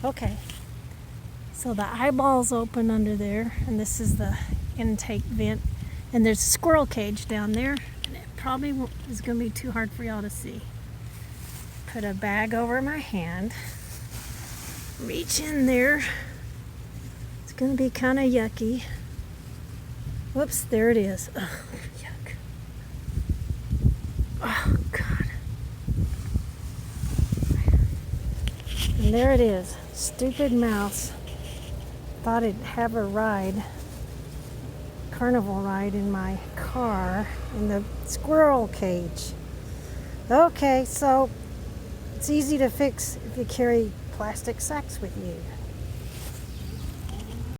Okay, so the eyeball's open under there, and this is the intake vent, and there's a squirrel cage down there, and it probably is going to be too hard for y'all to see. Put a bag over my hand, reach in there. It's going to be kind of yucky. Whoops, there it is. Ugh, yuck. Oh, God. And there it is. Stupid mouse. Thought it'd have a ride, carnival ride in my car in the squirrel cage. Okay, so it's easy to fix if you carry plastic sacks with you.